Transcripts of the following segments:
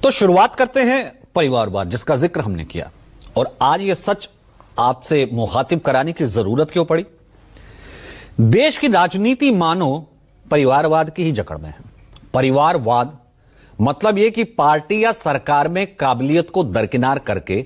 तो शुरुआत करते हैं परिवारवाद, जिसका जिक्र हमने किया, और आज यह सच आपसे मुखातिब कराने की जरूरत क्यों पड़ी। देश की राजनीति मानो परिवारवाद की ही जकड़ में है। परिवारवाद मतलब यह कि पार्टी या सरकार में काबिलियत को दरकिनार करके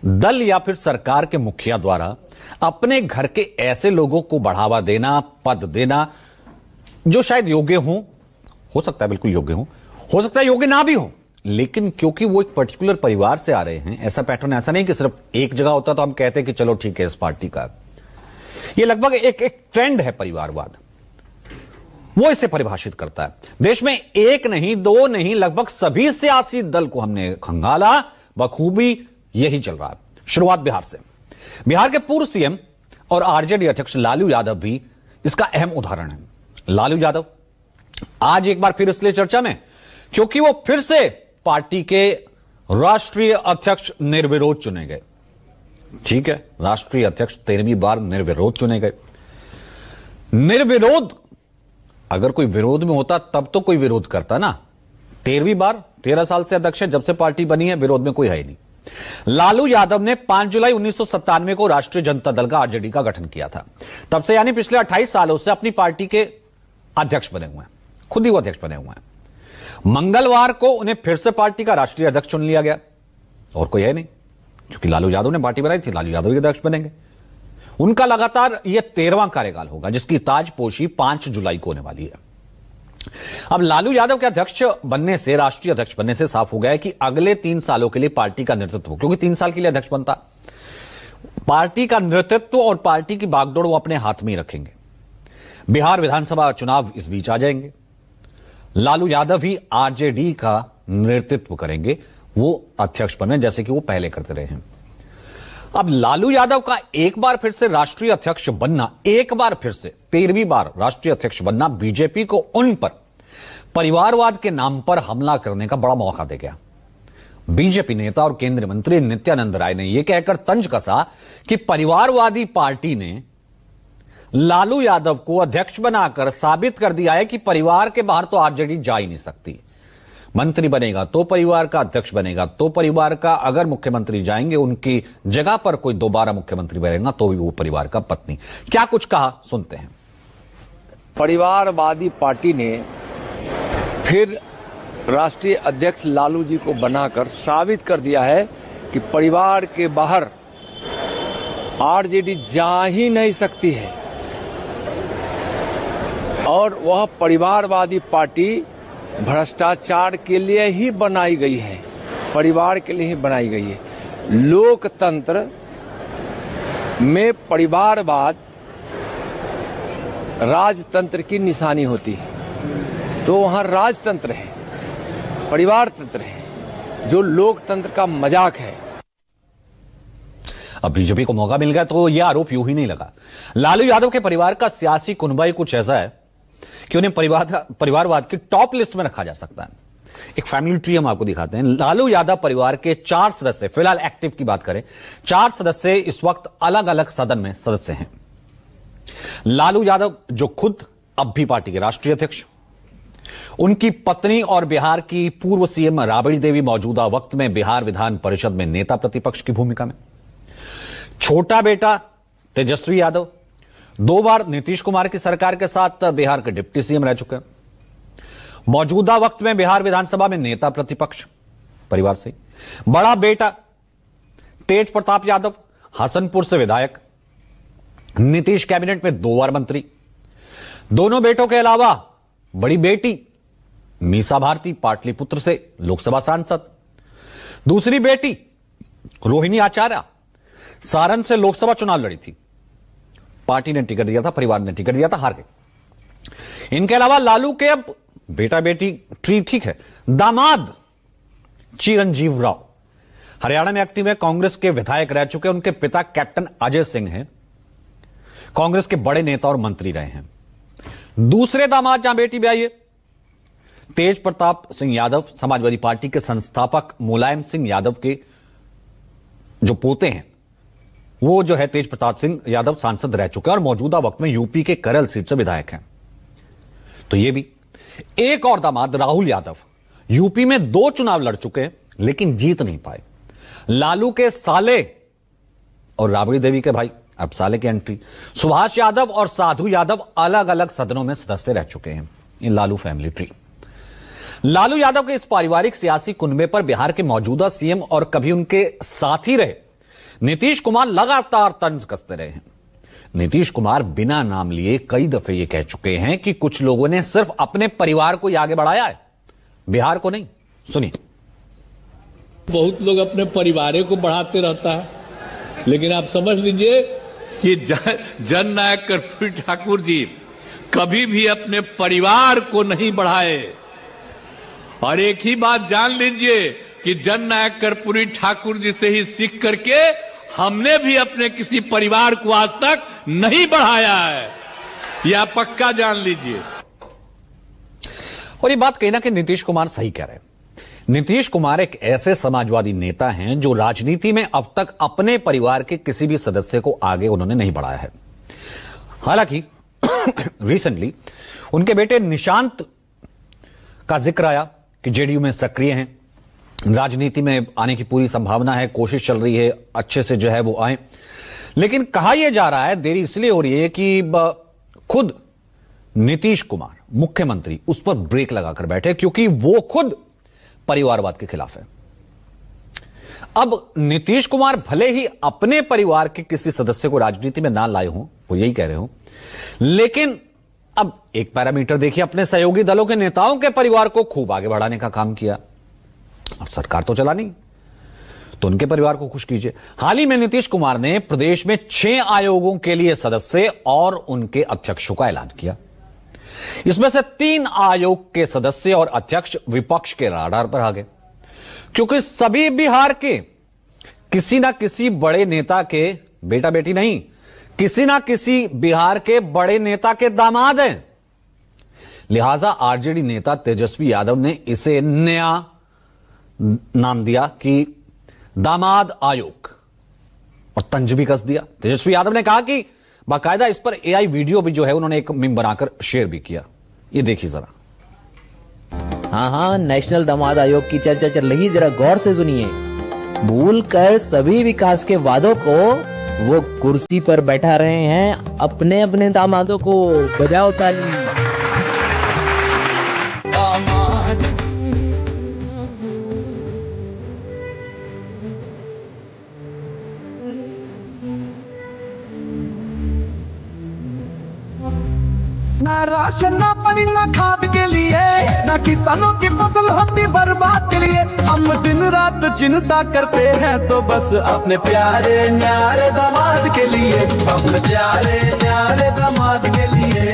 दल या फिर सरकार के मुखिया द्वारा अपने घर के ऐसे लोगों को बढ़ावा देना, पद देना जो शायद योग्य हो सकता है बिल्कुल योग्य हो सकता है योग्य ना भी हो, लेकिन क्योंकि वो एक पर्टिकुलर परिवार से आ रहे हैं, ऐसा पैटर्न ऐसा नहीं कि सिर्फ एक जगह होता तो हम कहते हैं कि चलो ठीक है इस पार्टी का। ये लगभग एक ट्रेंड है परिवारवाद, वो इसे परिभाषित करता है। देश में एक नहीं, दो नहीं, लगभग सभी सियासी दल को हमने खंगाला, बखूबी यही चल रहा है। शुरुआत बिहार से। बिहार के पूर्व सीएम और आरजेडी अध्यक्ष लालू यादव भी इसका अहम उदाहरण है। लालू यादव आज एक बार फिर इसलिए चर्चा में क्योंकि वो फिर से पार्टी के राष्ट्रीय अध्यक्ष निर्विरोध चुने गए। ठीक है, राष्ट्रीय अध्यक्ष 13वीं बार निर्विरोध चुने गए। निर्विरोध, अगर कोई विरोध में होता तब तो कोई विरोध करता ना। 13वीं बार, 13 साल से अध्यक्ष है, जब से पार्टी बनी है, विरोध में कोई है ही नहीं। लालू यादव ने 5 जुलाई 1997 को राष्ट्रीय जनता दल का आरजेडी का गठन किया था। तब से यानी पिछले 28 सालों से अपनी पार्टी के अध्यक्ष बने हुए हैं, खुद ही वो अध्यक्ष बने हुए हैं। मंगलवार को उन्हें फिर से पार्टी का राष्ट्रीय अध्यक्ष चुन लिया गया, और कोई है नहीं, क्योंकि लालू यादव ने पार्टी बनाई थी, लालू यादव ही अध्यक्ष बनेंगे। उनका लगातार यह 13वां कार्यकाल होगा, जिसकी ताजपोशी 5 जुलाई को होने वाली है। अब लालू यादव के अध्यक्ष बनने से, राष्ट्रीय अध्यक्ष बनने से साफ हो गया है कि अगले 3 सालों के लिए पार्टी का नेतृत्व, क्योंकि 3 साल के लिए अध्यक्ष बनता, पार्टी का नेतृत्व और पार्टी की बागडोर वो अपने हाथ में ही रखेंगे। बिहार विधानसभा चुनाव इस बीच आ जाएंगे, लालू यादव ही आरजेडी का नेतृत्व करेंगे, वो अध्यक्ष बने जैसे कि वो पहले करते रहे हैं। अब लालू यादव का एक बार फिर से राष्ट्रीय अध्यक्ष बनना, एक बार फिर से 13वीं बार राष्ट्रीय अध्यक्ष बनना बीजेपी को उन पर परिवारवाद के नाम पर हमला करने का बड़ा मौका दे गया। बीजेपी नेता और केंद्रीय मंत्री नित्यानंद राय ने यह कहकर तंज कसा कि परिवारवादी पार्टी ने लालू यादव को अध्यक्ष बनाकर साबित कर दिया है कि परिवार के बाहर तो आरजेडी जा ही नहीं सकती। मंत्री बनेगा तो परिवार का, अध्यक्ष बनेगा तो परिवार का, अगर मुख्यमंत्री जाएंगे उनकी जगह पर कोई दोबारा मुख्यमंत्री बनेगा तो भी वो परिवार का पत्नी। क्या कुछ कहा, सुनते हैं। परिवारवादी पार्टी ने फिर राष्ट्रीय अध्यक्ष लालू जी को बनाकर साबित कर दिया है कि परिवार के बाहर आरजेडी जा ही नहीं सकती है, और वह परिवारवादी पार्टी भ्रष्टाचार के लिए ही बनाई गई है, परिवार के लिए ही बनाई गई है। लोकतंत्र में परिवारवाद राजतंत्र की निशानी होती है, तो वहां राजतंत्र है, परिवार तंत्र है, जो लोकतंत्र का मजाक है। अब बीजेपी को मौका मिल गया तो यह आरोप यूं ही नहीं लगा। लालू यादव के परिवार का सियासी कुनबा कुछ ऐसा है कि उन्हें परिवारवाद की टॉप लिस्ट में रखा जा सकता है। एक फैमिली ट्री हम आपको दिखाते हैं। लालू यादव परिवार के 4 सदस्य, फिलहाल एक्टिव की बात करें, 4 सदस्य इस वक्त अलग अलग सदन में सदस्य हैं। लालू यादव जो खुद अब भी पार्टी के राष्ट्रीय अध्यक्ष, उनकी पत्नी और बिहार की पूर्व सीएम राबड़ी देवी मौजूदा वक्त में बिहार विधान परिषद में नेता प्रतिपक्ष की भूमिका में, छोटा बेटा तेजस्वी यादव 2 बार नीतीश कुमार की सरकार के साथ बिहार के डिप्टी सीएम रह चुके हैं, मौजूदा वक्त में बिहार विधानसभा में नेता प्रतिपक्ष परिवार से। बड़ा बेटा तेज प्रताप यादव हसनपुर से विधायक, नीतीश कैबिनेट में 2 बार मंत्री। दोनों बेटों के अलावा बड़ी बेटी मीसा भारती पाटलिपुत्र से लोकसभा सांसद, दूसरी बेटी रोहिणी आचार्य सारण से लोकसभा चुनाव लड़ी थी, पार्टी ने टिकट दिया था, परिवार ने टिकट दिया था, हार गए। इनके अलावा लालू के अब बेटा बेटी ठीक है, दामाद चिरंजीव राव हरियाणा में एक्टिव है, कांग्रेस के विधायक रह चुके, उनके पिता कैप्टन अजय सिंह हैं, कांग्रेस के बड़े नेता और मंत्री रहे हैं। दूसरे दामाद जहां बेटी भी आई है, तेज प्रताप सिंह यादव समाजवादी पार्टी के संस्थापक मुलायम सिंह यादव के जो पोते हैं, वो जो है तेज प्रताप सिंह यादव सांसद रह चुके हैं और मौजूदा वक्त में यूपी के करल सीट से विधायक हैं। तो ये भी एक और दामाद राहुल यादव यूपी में 2 चुनाव लड़ चुके हैं, लेकिन जीत नहीं पाए। लालू के साले और राबड़ी देवी के भाई, अब साले की एंट्री, सुभाष यादव और साधु यादव अलग अलग सदनों में सदस्य रह चुके हैं। ये लालू फैमिली ट्री। लालू यादव के इस पारिवारिक सियासी कुनबे पर बिहार के मौजूदा सीएम और कभी उनके साथी रहे नीतीश कुमार लगातार तंज कसते रहे हैं। नीतीश कुमार बिना नाम लिए कई दफे ये कह चुके हैं कि कुछ लोगों ने सिर्फ अपने परिवार को ही आगे बढ़ाया है, बिहार को नहीं। सुनिए। बहुत लोग अपने परिवार को बढ़ाते रहता है, लेकिन आप समझ लीजिए कि जननायक कर्पूरी ठाकुर जी कभी भी अपने परिवार को नहीं बढ़ाए। और एक ही बात जान लीजिए कि जननायक कर्पूरी ठाकुर जी से ही सीख करके हमने भी अपने किसी परिवार को आज तक नहीं बढ़ाया है, यह पक्का जान लीजिए। और ये बात कहीं ना कहीं नीतीश कुमार सही कह रहे हैं। नीतीश कुमार एक ऐसे समाजवादी नेता हैं जो राजनीति में अब तक अपने परिवार के किसी भी सदस्य को आगे उन्होंने नहीं बढ़ाया है। हालांकि रिसेंटली उनके बेटे निशांत का जिक्र आया कि जेडीयू में सक्रिय हैं, राजनीति में आने की पूरी संभावना है, कोशिश चल रही है अच्छे से जो है वो आए। लेकिन कहा यह जा रहा है, देरी इसलिए हो रही है कि खुद नीतीश कुमार मुख्यमंत्री उस पर ब्रेक लगाकर बैठे, क्योंकि वो खुद परिवारवाद के खिलाफ है। अब नीतीश कुमार भले ही अपने परिवार के किसी सदस्य को राजनीति में ना लाए हों, वो यही कह रहे हो, लेकिन अब एक पैरामीटर देखिए, अपने सहयोगी दलों के नेताओं के परिवार को खूब आगे बढ़ाने का काम किया। अब सरकार तो चला नहीं, तो उनके परिवार को खुश कीजिए। हाल ही में नीतीश कुमार ने प्रदेश में 6 आयोगों के लिए सदस्य और उनके अध्यक्षों का ऐलान किया। इसमें से 3 आयोग के सदस्य और अध्यक्ष विपक्ष के राडार पर आ गए, क्योंकि सभी बिहार के किसी ना किसी बड़े नेता के बेटा बेटी नहीं, किसी ना किसी बिहार के बड़े नेता के दामाद हैं। लिहाजा आरजेडी नेता तेजस्वी यादव ने इसे नया नाम दिया कि दामाद आयोग, और तंज भी कस दिया। तेजस्वी यादव ने कहा कि बाकायदा इस पर एआई वीडियो भी जो है उन्होंने एक मीम बनाकर शेयर भी किया। ये देखिए जरा। हाँ, नेशनल दामाद आयोग की चर्चा चल रही, जरा गौर से सुनिए। भूल कर सभी विकास के वादों को वो कुर्सी पर बैठा रहे हैं, अपने अपने दामादों को बजाओ ताली। ना राशन ना पानी ना खाद के लिए, ना किसानों की फसल होती बर्बाद के लिए। हम दिन रात चिंता करते हैं तो बस अपने प्यारे न्यारे दामाद के लिए, अपने प्यारे न्यारे दामाद के लिए,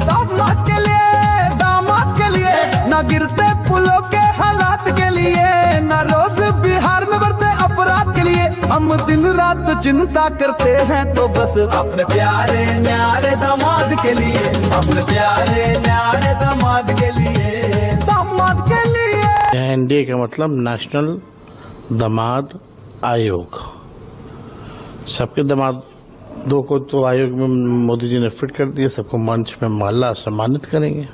दामाद के लिए, दामाद के लिए। ना गिरते पुलों के हालात के लिए, ना रोज बिहार में बढ़ते अपराध के लिए। हम दिन रात चिंता करते हैं तो बस अपने प्यारे न्यारे दामाद के लिए, अपने प्यारे न्यारे दामाद के लिए, दामाद के लिए। एनडीए का मतलब नेशनल दामाद आयोग। सबके दामादों को तो आयोग में मोदी जी ने फिट कर दिया, सबको मंच में माला सम्मानित करेंगे।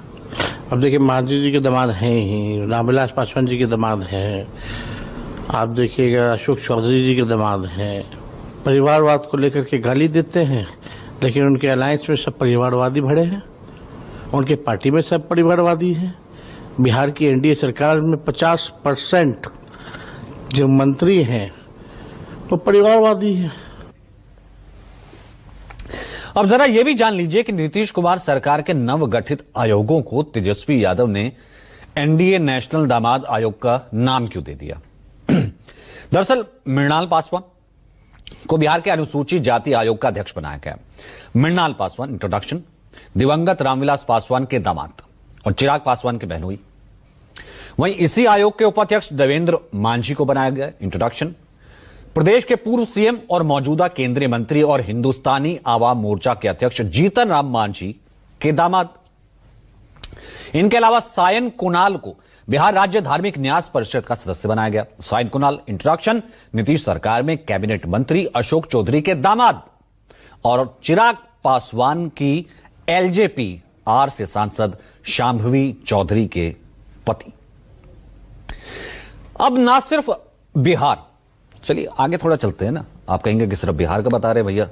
अब देखिए, मांझी जी के दामाद हैं ही, रामविलास पासवान जी के दामाद हैं, आप देखिएगा अशोक चौधरी जी के दामाद हैं। परिवारवाद को लेकर के गाली देते हैं, लेकिन उनके अलायंस में सब परिवारवादी भरे हैं, उनके पार्टी में सब परिवारवादी हैं। बिहार की एनडीए सरकार में 50% जो मंत्री हैं वो परिवारवादी हैं। अब जरा यह भी जान लीजिए कि नीतीश कुमार सरकार के नवगठित आयोगों को तेजस्वी यादव ने एनडीए नेशनल दामाद आयोग का नाम क्यों दे दिया। दरअसल मृणाल पासवान को बिहार के अनुसूचित जाति आयोग का अध्यक्ष बनाया गया। मृणाल पासवान, इंट्रोडक्शन, दिवंगत रामविलास पासवान के दामाद और चिराग पासवान के बहनोई। वहीं इसी आयोग के उपाध्यक्ष देवेंद्र मांझी को बनाया गया। इंट्रोडक्शन, प्रदेश के पूर्व सीएम और मौजूदा केंद्रीय मंत्री और हिंदुस्तानी आवाम मोर्चा के अध्यक्ष जीतन राम मांझी के दामाद। इनके अलावा सायन कुणाल को बिहार राज्य धार्मिक न्यास परिषद का सदस्य बनाया गया। सायन कुणाल, इंट्रोडक्शन, नीतीश सरकार में कैबिनेट मंत्री अशोक चौधरी के दामाद और चिराग पासवान की एलजेपी आर से सांसद शांभवी चौधरी के पति। अब ना सिर्फ बिहार, चलिए आगे थोड़ा चलते हैं ना, आप कहेंगे कि सिर्फ बिहार का बता रहे भैया,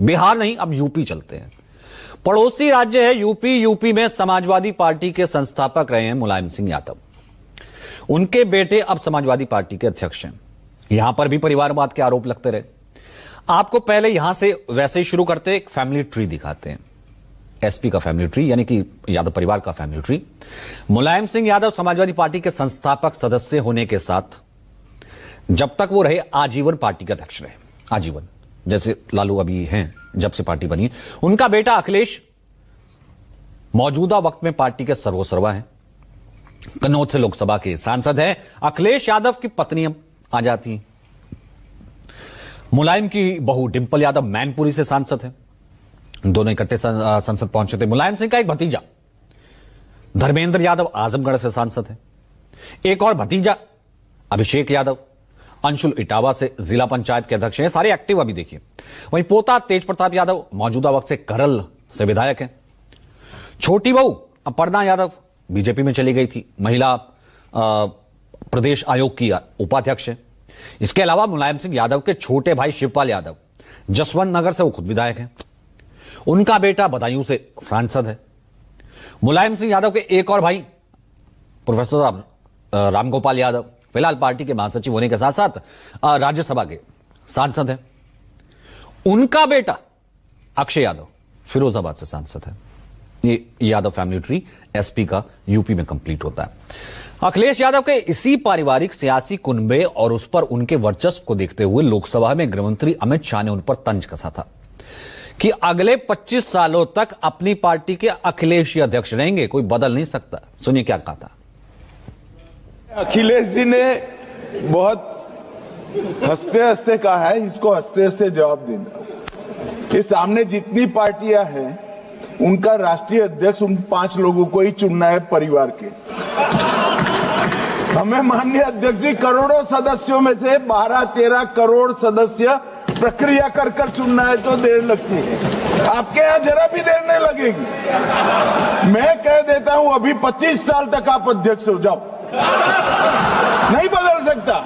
बिहार नहीं, अब यूपी चलते हैं। पड़ोसी राज्य है यूपी। यूपी में समाजवादी पार्टी के संस्थापक रहे हैं मुलायम सिंह यादव। उनके बेटे अब समाजवादी पार्टी के अध्यक्ष हैं। यहां पर भी परिवारवाद के आरोप लगते रहे। आपको पहले यहां से वैसे ही शुरू करते, एक फैमिली ट्री दिखाते हैं, एसपी का फैमिली ट्री, यानी कि यादव परिवार का family tree. Mulayam Singh Yadav Samajwadi party के संस्थापक सदस्य होने के साथ जब तक वो रहे आजीवन पार्टी के अध्यक्ष रहे, आजीवन, जैसे लालू अभी हैं जब से पार्टी बनी। उनका बेटा अखिलेश मौजूदा वक्त में पार्टी के सर्वसर्वा हैं, कन्नौज से लोकसभा के सांसद हैं। अखिलेश यादव की पत्नी आ जाती हैं। मुलायम की बहू डिंपल यादव मैनपुरी से सांसद है, दोनों इकट्ठे संसद पहुंचे थे। मुलायम सिंह का एक भतीजा धर्मेंद्र यादव आजमगढ़ से सांसद है। एक और भतीजा अभिषेक यादव अंशुल इटावा से जिला पंचायत के अध्यक्ष हैं। सारे एक्टिव अभी देखिए। वहीं पोता तेज प्रताप यादव मौजूदा वक्त से करल से विधायक हैं। छोटी बहू अपर्णा यादव बीजेपी में चली गई थी, महिला प्रदेश आयोग की उपाध्यक्ष है। इसके अलावा मुलायम सिंह यादव के छोटे भाई शिवपाल यादव जसवंत नगर से वो खुद विधायक हैं। उनका बेटा बदायूं से सांसद है। मुलायम सिंह यादव के एक और भाई प्रोफेसर रामगोपाल यादव फिलहाल पार्टी के महासचिव होने के साथ साथ राज्यसभा के सांसद हैं। उनका बेटा अक्षय यादव फिरोजाबाद से सांसद है। ये यादव फैमिली ट्री एसपी का यूपी में कंप्लीट होता है। अखिलेश यादव के इसी पारिवारिक सियासी कुनबे और उस पर उनके वर्चस्व को देखते हुए लोकसभा में गृहमंत्री अमित शाह ने उन पर तंज कसा था कि अगले 25 सालों तक अपनी पार्टी के अखिलेश ही अध्यक्ष रहेंगे, कोई बदल नहीं सकता। सुनिए क्या कहा था। अखिलेश जी ने बहुत हंसते हंसते कहा है, इसको हंसते हंसते जवाब देना। ये सामने जितनी पार्टियां हैं उनका राष्ट्रीय अध्यक्ष उन 5 लोगों को ही चुनना है परिवार के। हमें माननीय अध्यक्ष जी करोड़ों सदस्यों में से 12-13 करोड़ सदस्य प्रक्रिया कर कर चुनना है तो देर लगती है। आपके यहां जरा भी देर नहीं लगेगी। मैं कह देता हूं अभी 25 साल तक आप अध्यक्ष हो जाओ, नहीं बदल सकता।